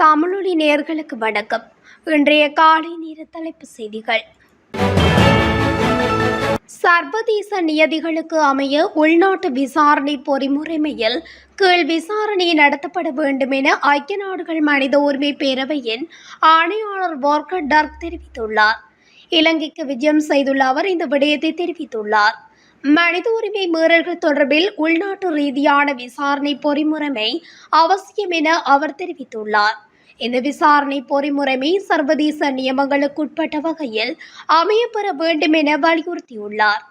தமிழொலி நேயர்களுக்கு வணக்கம். இன்றைய காலை நேர தலைப்புச் செய்திகள். சர்வதேச நியதிகளுக்கு அமைய உள்நாட்டு விசாரணை பொறிமுறைமையில் கீழ் விசாரணை நடத்தப்பட வேண்டும் என ஐக்கிய நாடுகள் மனித உரிமை பேரவையின் ஆணையாளர் வால்கர் டர்க் தெரிவித்துள்ளார். இலங்கைக்கு விஜயம் செய்துள்ள அவர் இந்த விடயத்தை தெரிவித்துள்ளார். மனித உரிமை மீறல்கள் தொடர்பில் உள்நாட்டு ரீதியான விசாரணை பொறிமுறைமை அவசியம் என அவர் தெரிவித்துள்ளார். இந்த விசாரணை பொறிமுறைமை சர்வதேச நியமங்களுக்குட்பட்ட வகையில் அமையப்பெற வேண்டும் என வலியுறுத்தியுள்ளார்.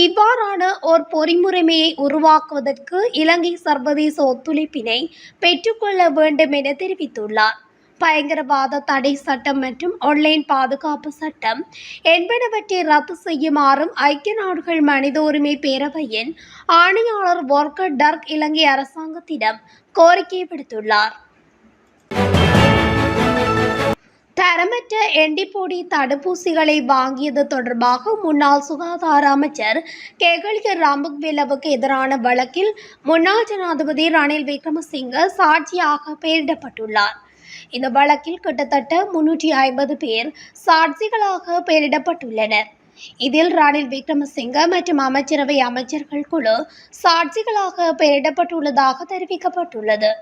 இவ்வாறான ஓர் பொறிமுறைமையை உருவாக்குவதற்கு இலங்கை சர்வதேச ஒத்துழைப்பினை பெற்றுக்கொள்ள வேண்டும் என தெரிவித்துள்ளார். பயங்கரவாத தடை சட்டம் மற்றும் ஆன்லைன் பாதுகாப்பு சட்டம் என்பனவற்றை ரத்து செய்யுமாறும் ஐக்கிய நாடுகள் மனித உரிமை பேரவையின் ஆணையாளர் வால்கர் டர்க் இலங்கை அரசாங்கத்திடம் கோரிக்கை விடுத்துள்ளார். தரமற்ற என்டிபோடி தடுப்பூசிகளை வாங்கியது தொடர்பாக முன்னாள் சுகாதார அமைச்சர் கெஹலிய ராம்புக்வெலவுக்கு எதிரான வழக்கில் முன்னாள் ஜனாதிபதி ரணில் விக்ரமசிங்க சாட்சியாக பெயரிடப்பட்டுள்ளார். இந்த வழக்கில் கிட்டத்தட்ட 350 பேர் சாட்சிகளாக பெயரிடப்பட்டுள்ளனர். இதில் ரணில் விக்ரமசிங்க மற்றும் அமைச்சரவை அமைச்சர்கள் குழு சாட்சிகளாக பெயரிடப்பட்டுள்ளதாக தெரிவிக்கப்பட்டுள்ளது.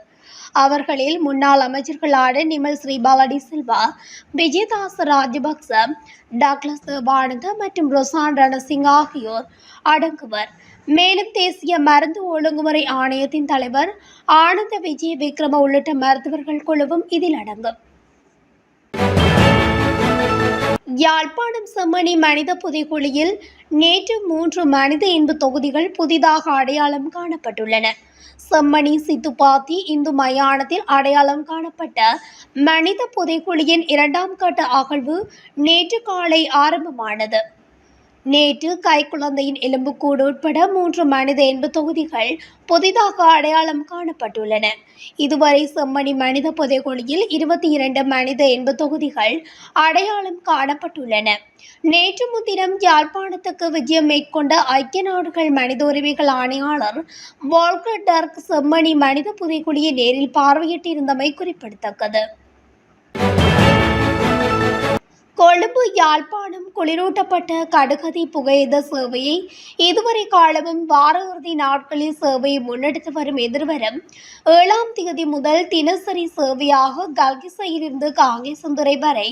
அவர்களில் முன்னாள் அமைச்சர்களான நிமல் ஸ்ரீபாலடி சில்வா, விஜயதாச ராஜபக்ச, டக்ளஸ் தேவானந்த மற்றும் ரொசான் ரணசிங் ஆகியோர் அடங்குவர். மேலும் தேசிய மருந்து ஒழுங்குமுறை ஆணையத்தின் தலைவர் ஆனந்த விஜய விக்ரம உள்ளிட்ட மருத்துவர்கள் குழுவும் இதில் அடங்கும். யாழ்ப்பாணம் செம்மணி மனித புதைகுழியில் நேற்று 3 மனித எண்பு தொகுதிகள் புதிதாக அடையாளம் காணப்பட்டுள்ளன. செம்மணி சித்துப்பாத்தி இந்து மயானத்தில் அடையாளம் காணப்பட்ட மனித புதைகுழியின் 2ஆம் கட்ட அகழ்வு நேற்று காலை ஆரம்பமானது. நேற்று கைக்குழந்தையின் எலும்புக்கூடு உட்பட 3 மனித எண்பு தொகுதிகள் புதிதாக அடையாளம் காணப்பட்டுள்ளன. இதுவரை செம்மணி மனித புதைகுழியில் 22 மனித எண்பு தொகுதிகள் அடையாளம் காணப்பட்டுள்ளன. நேற்று முன்தினம் யாழ்ப்பாணத்துக்கு விஜயம் மேற்கொண்ட ஐக்கிய நாடுகள் மனித உரிமைகள் ஆணையாளர் வால்கர் டர்க் செம்மணி மனித புதைகுழியை நேரில் பார்வையிட்டிருந்தமை குறிப்பிடத்தக்கது. கொழும்பு யாழ்ப்பாணம் குளிரூட்டப்பட்ட கடுகதி புகையிரத சேவையை இதுவரை காலமும் வார இறுதி நாட்களில் சேவையை முன்னெடுத்து வரும் எதிர்வரும் 7ஆம் தேதி முதல் தினசரி சேவையாக கல்கிசையிலிருந்து காங்கேசந்துறை வரை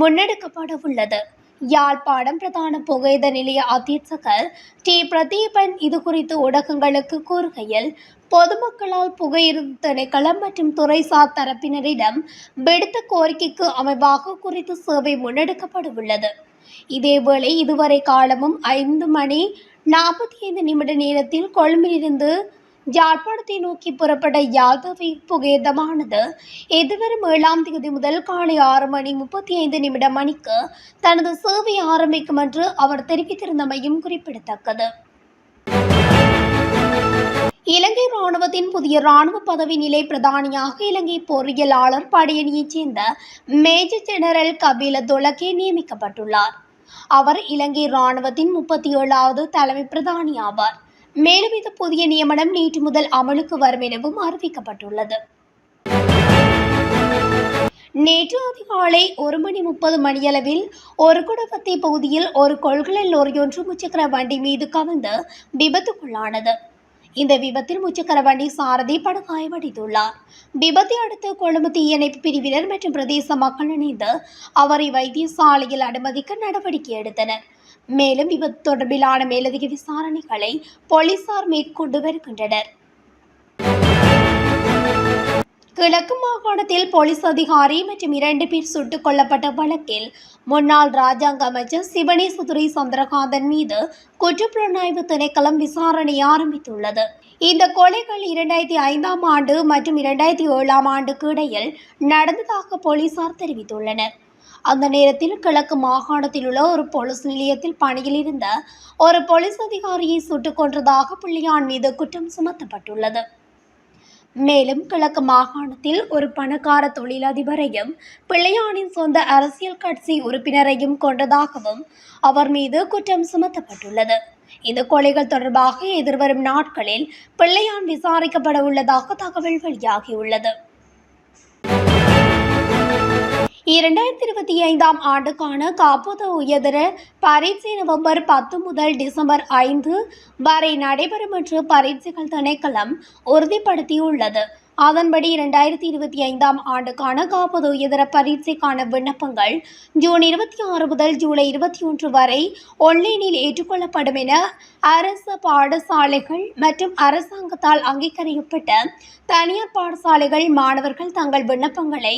முன்னெடுக்கப்பட உள்ளது. யாழ்ப்பாணம் பிரதான புகையிரத நிலைய அத்தியட்சகர் டி பிரதீபன் இதுகுறித்து ஊடகங்களுக்கு கூறுகையில், பொதுமக்களால் புகையிரத திணைக்களம் மற்றும் துறைசார் தரப்பினரிடம் விடுத்த கோரிக்கைக்கு அமைவாக குறித்து சேவை முன்னெடுக்கப்பட உள்ளது. இதேவேளை இதுவரை காலமும் 5:45 நேரத்தில் கொழும்பிலிருந்து யாழ்ப்பாணத்தை நோக்கி புறப்பட்ட யாழ்தவி புகையிரதமானது எதிர்வரும் 7ஆம் தேதி முதல் காலை 6:35 மணிக்கு தனது சேவை ஆரம்பிக்கும் என்று அவர் தெரிவித்திருந்தமையும் குறிப்பிடத்தக்கது. இலங்கை இராணுவத்தின் புதிய இராணுவ பதவி நிலை பிரதானியாக இலங்கை பொறியியலாளர் படையணியைச் சேர்ந்த மேஜர் ஜெனரல் கபில தொலகே நியமிக்கப்பட்டுள்ளார். அவர் இலங்கை இராணுவத்தின் 37வது தலைமை பிரதானி ஆவார். மேலும் இந்த புதிய நியமனம் நேற்று முதல் அமலுக்கு வரும் எனவும் அறிவிக்கப்பட்டுள்ளது. நேற்று அதிகாலை 1:30 மணியளவில் ஒரு குடவத்தை பகுதியில் ஒரு கொள்கல லோரியொன்று முச்சக்கர வண்டி மீது கவிழ்ந்து விபத்துக்குள்ளானது. இந்த விபத்தில் முச்சக்கர வண்டி சாரதி படுகாயமடைந்துள்ளார். விபத்தை அடுத்து கொழும்பு தீயணைப்பு பிரிவினர் மற்றும் பிரதேச மக்கள் இணைந்து அவரை வைத்தியசாலையில் அனுமதிக்க நடவடிக்கை எடுத்தனர். மேலும் விபத்து தொடர்பிலான மேலதிக விசாரணைகளை போலீசார் மேற்கொண்டு வருகின்றனர். கிழக்கு மாகாணத்தில் போலீஸ் அதிகாரி மற்றும் 2 பேர் சுட்டுக் கொல்லப்பட்ட வழக்கில் முன்னாள் ராஜாங்க அமைச்சர் சிவனேசதுரை சந்திரகாந்தன் மீது குற்றப்புலனாய்வு திணைக்களம் விசாரணை ஆரம்பித்துள்ளது. இந்த கொலைகள் 2005ஆம் ஆண்டு மற்றும் 2007ஆம் ஆண்டுக்கு இடையில் நடந்ததாக போலீசார் தெரிவித்துள்ளனர். அந்த நேரத்தில் கிழக்கு மாகாணத்தில் உள்ள ஒரு போலீஸ் நிலையத்தில் பணியில் இருந்த ஒரு போலீஸ் அதிகாரியை சுட்டுக் கொன்றதாக பிள்ளையான் மீது குற்றம் சுமத்தப்பட்டுள்ளது. மேலும் கிழக்கு மாகாணத்தில் ஒரு பணக்கார தொழிலதிபரையும் பிள்ளையானின் சொந்த அரசியல் கட்சி உறுப்பினரையும் கொண்டதாகவும் அவர் மீது குற்றம் சுமத்தப்பட்டுள்ளது. இந்த கொலைகள் தொடர்பாக எதிர்வரும் நாட்களில் பிள்ளையான் விசாரிக்கப்பட உள்ளதாக தகவல் வெளியாகியுள்ளது. 2025 ஆண்டுக்கான காப்போது உயர்தர பரீட்சை நவம்பர் 10 முதல் டிசம்பர் 5 வரை நடைபெறும் என்று பரீட்சைகள் திணைக்களம் உறுதிப்படுத்தியுள்ளது. அதன்படி 2025 ஆண்டுக்கான காப்போது உயர்தர பரீட்சைக்கான விண்ணப்பங்கள் ஜூன் 26 முதல் ஜூலை 21 வரை ஆன்லைனில் ஏற்றுக்கொள்ளப்படும் என அரசு பாடசாலைகள் மற்றும் அரசாங்கத்தால் அங்கீகரிக்கப்பட்ட தனியார் பாடசாலைகள் மாணவர்கள் தங்கள் விண்ணப்பங்களை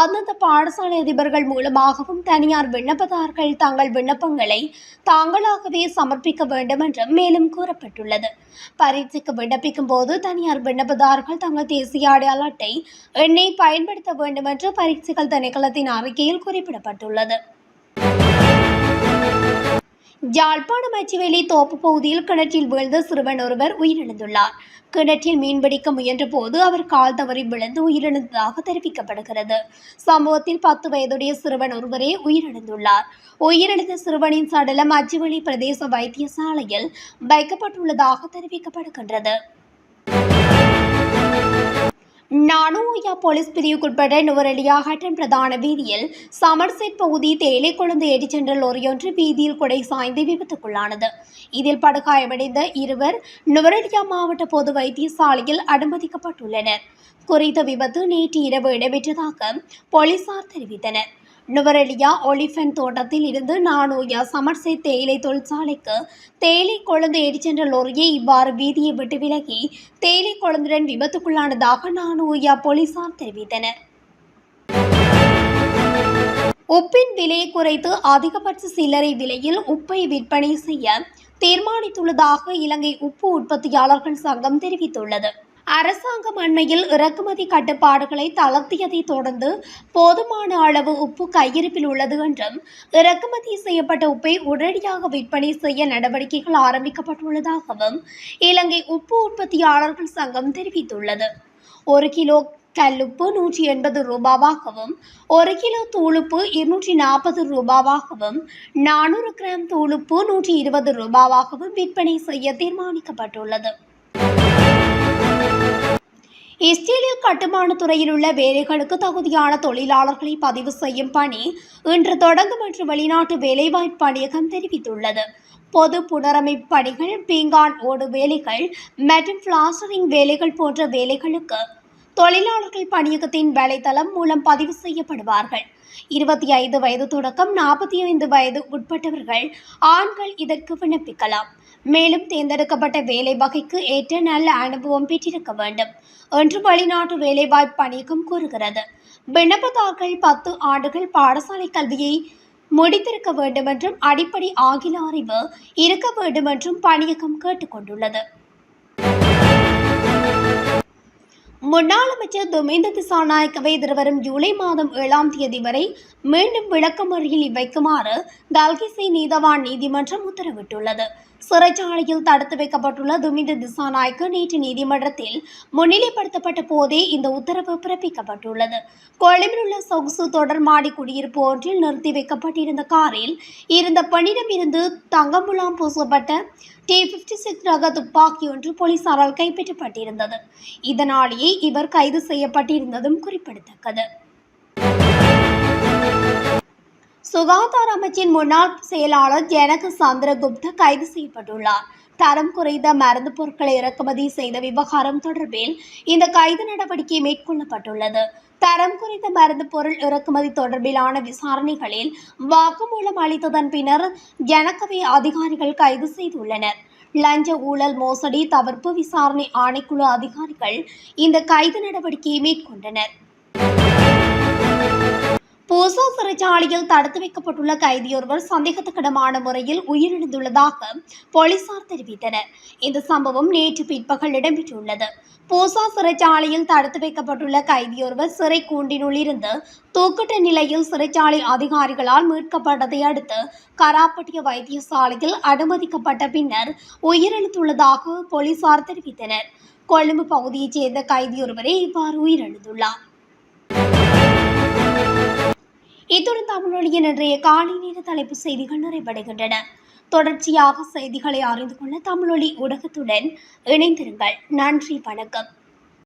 அந்தந்த பாடசாலை அதிபர்கள் மூலமாகவும் தனியார் விண்ணப்பதாரர்கள் தங்கள் விண்ணப்பங்களை தாங்களாகவே சமர்ப்பிக்க வேண்டும் என்றும் மேலும் கூறப்பட்டுள்ளது. பரீட்சைக்கு விண்ணப்பிக்கும் போது தனியார் விண்ணப்பதாரர்கள் தங்கள் தேசிய அடையாள அட்டை எண்ணை பயன்படுத்த வேண்டும் என்று பரீட்சைகள் திணைக்களத்தின் அறிக்கையில் குறிப்பிடப்பட்டுள்ளது. யாழ்ப்பாணம் அச்சுவேலி தோப்பு பகுதியில் கிணற்றில் வீழ்ந்த சிறுவன் ஒருவர் உயிரிழந்துள்ளார். கிணற்றில் மீன்பிடிக்க முயன்ற போது அவர் கால் தவறி விழுந்து உயிரிழந்ததாக தெரிவிக்கப்படுகிறது. சம்பவத்தில் 10 வயதுடைய சிறுவன் ஒருவரே உயிரிழந்துள்ளார். உயிரிழந்த சிறுவனின் சடலம் அச்சுவேலி பிரதேச வைத்தியசாலையில் வைக்கப்பட்டுள்ளதாக தெரிவிக்கப்படுகின்றது. நானூயா போலீஸ் பிரிவுக்குட்பட்ட நுவரெலியா ஹட்டன் பிரதான வீதியில் சமர்செட் பகுதி தேயிலை கொழுந்து ஏற்றிச் சென்ற லொரியொன்று வீதியில் குடை சாய்ந்து விபத்துக்குள்ளானது. இதில் படுகாயமடைந்த இருவர் நுவரெலியா மாவட்ட பொது வைத்தியசாலையில் அனுமதிக்கப்பட்டுள்ளனர். குறித்த விபத்து நேற்று இரவு இடம்பெற்றதாக போலீசார் தெரிவித்தனர். நுவரெலியா ஒலிஃபென்ட் தோட்டத்தில் இருந்து நானூயா சமர்செட் தேயிலை தொழிற்சாலைக்கு தேயிலை கொழுந்து ஏற்றிச் சென்ற லொரியை இவ்வாறு வீதியை விட்டு விலகி தேயிலை கொழுந்துடன் விபத்துக்குள்ளானதாக நானூயா போலீசார் தெரிவித்தனர். உப்பின் விலையை குறைத்து அதிகபட்ச சில்லறை விலையில் உப்பை விற்பனை செய்ய தீர்மானித்துள்ளதாக இலங்கை உப்பு உற்பத்தியாளர்கள் சங்கம் தெரிவித்துள்ளது. அரசாங்கம் அண்மையில் இறக்குமதி கட்டுப்பாடுகளை தளர்த்தியதை தொடர்ந்து போதுமான அளவு உப்பு கையிருப்பில் உள்ளது என்றும் இறக்குமதி செய்யப்பட்ட உப்பை உடனடியாக விற்பனை செய்ய நடவடிக்கைகள் ஆரம்பிக்கப்பட்டுள்ளதாகவும் இலங்கை உப்பு உற்பத்தியாளர்கள் சங்கம் தெரிவித்துள்ளது. 1 கிலோ கல்லுப்பு 180 ரூபாவாகவும் 1 கிலோ தூளுப்பு 240 ரூபாவாகவும் 400 கிராம் தூளுப்பு 120 ரூபாவாகவும் விற்பனை செய்ய தீர்மானிக்கப்பட்டுள்ளது. இஸ்ரேலில் கட்டுமான துறையில் உள்ள வேலைகளுக்கு தகுதியான தொழிலாளர்களை பதிவு செய்யும் பணி இன்று தொடங்கும் என்று வெளிநாட்டு வேலைவாய்ப்பு பணியகம் தெரிவித்துள்ளது. பொது புனரமைப்பு பணிகள், பீங்கான் ஓடு வேலைகள் மற்றும் பிளாஸ்டரிங் வேலைகள் போன்ற வேலைகளுக்கு தொழிலாளர்கள் பணியகத்தின் வலைதளம் மூலம் பதிவு செய்யப்படுவார்கள். 25 வயது தொடக்கம் 45 வயது உட்பட்டவர்கள் ஆண்கள் இதற்கு விண்ணப்பிக்கலாம். மேலும் தேர்ந்தெடுக்கப்பட்ட வேலை வகைக்கு ஏற்ற நல்ல அனுபவம் பெற்றிருக்க வேண்டும் என்று வெளிநாட்டு வேலைவாய்ப்பு பணியகம் கூறுகிறது. விண்ணப்பதாரர்கள் 10 ஆண்டுகள் பாடசாலை கல்வியை முடித்திருக்க வேண்டும் என்றும் அடிப்படை ஆங்கில அறிவு இருக்க வேண்டும் என்றும் பணியகம் கேட்டுக்கொண்டுள்ளது. முன்னாள் அமைச்சர் துமிந்த திசாநாயக்கவை எதிர்வரும் ஜூலை மாதம் 7ஆம் தேதி வரை மீண்டும் விளக்கமறியலில் வைக்குமாறு கல்கிசி நீதவான் நீதிமன்றம் உத்தரவிட்டுள்ளது. சிறைச்சாலையில் தடுத்து வைக்கப்பட்டுள்ள துமிந்த திசாநாயக்க நேற்று நீதிமன்றத்தில் முன்னிலைப்படுத்தப்பட்ட போதே இந்த உத்தரவு பிறப்பிக்கப்பட்டுள்ளது. கொழும்பில் உள்ள சொகுசு தொடர்மாடி குடியிருப்பு ஒன்றில் நிறுத்தி வைக்கப்பட்டிருந்த காரில் இருந்த பெண்ணிடமிருந்து தங்கமுலாம் பூசப்பட்ட T56 ரக துப்பாக்கி ஒன்று போலீசாரால் கைப்பற்றப்பட்டிருந்தது. இதனாலேயே இவர் கைது செய்யப்பட்டிருந்ததும் குறிப்பிடத்தக்கது. சுகாதார அமைச்சின் முன்னாள் செயலாளர் ஜனக சந்திரகுப்த கைது செய்யப்பட்டுள்ளார். தரம் குறைந்த மருந்து பொருட்களை இறக்குமதி செய்த விவகாரம் தொடர்பில் இந்த கைது நடவடிக்கை மேற்கொள்ளப்பட்டுள்ளது. தரம் குறைந்த மருந்து பொருள் இறக்குமதி தொடர்பிலான விசாரணைகளில் வாக்குமூலம் அளித்ததன் பின்னர் ஜனகவை அதிகாரிகள் கைது செய்துள்ளனர். லஞ்ச ஊழல் மோசடி தவிர்ப்பு விசாரணை ஆணைக்குழு அதிகாரிகள் இந்த கைது நடவடிக்கையை மேற்கொண்டனர். பூசா சிறைச்சாலையில் தடுத்து வைக்கப்பட்டுள்ள கைதியொருவர் சந்தேகத்துக்கிடமான முறையில் உயிரிழந்துள்ளதாக போலீசார் தெரிவித்தனர். இந்த சம்பவம் நேற்று பிற்பகல் இடம்பெற்றுள்ளது. பூசா சிறைச்சாலையில் தடுத்து வைக்கப்பட்டுள்ள கைதியொருவர் சிறை கூண்டினுள் இருந்து தூக்கிட்ட நிலையில் சிறைச்சாலை அதிகாரிகளால் மீட்கப்பட்டதை அடுத்து கராப்பட்டிய வைத்தியசாலையில் அனுமதிக்கப்பட்ட பின்னர் உயிரிழந்துள்ளதாக போலீசார் தெரிவித்தனர். கொழும்பு பகுதியைச் சேர்ந்த கைதியொருவரே இவ்வாறு உயிரிழந்துள்ளார். இத்துடன் தமிழொலியின் இன்றைய காலை நேர தலைப்பு செய்திகள் நிறைவடைகின்றன. தொடர்ச்சியாக செய்திகளை அறிந்து கொள்ள தமிழொலி ஊடகத்துடன் இணைந்திருங்கள். நன்றி, வணக்கம்.